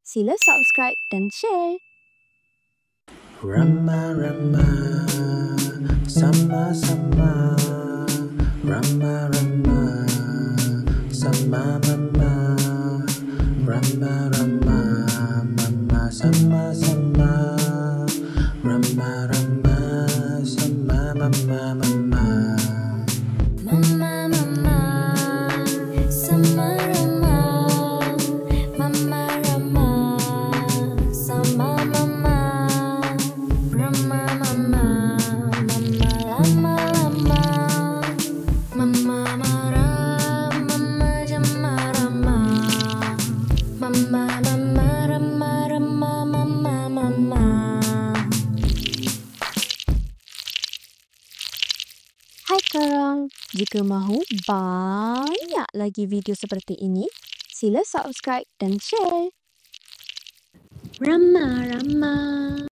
sila subscribe dan share. Rama-rama, sama-sama. Rama-rama, sama-mama. Rama-rama, mama sama-sama. Rama-rama, sama-mama, mama. Mama-mama, sama Rama. Mama-rama, sama mama. Rama-mama, mama lama-lama. Mama marah, mama jama Rama. Mama-mama, Rama-rama, mama-mama. Hai korang, jika mahu banyak lagi video seperti ini, sila subscribe dan share. Rama-rama.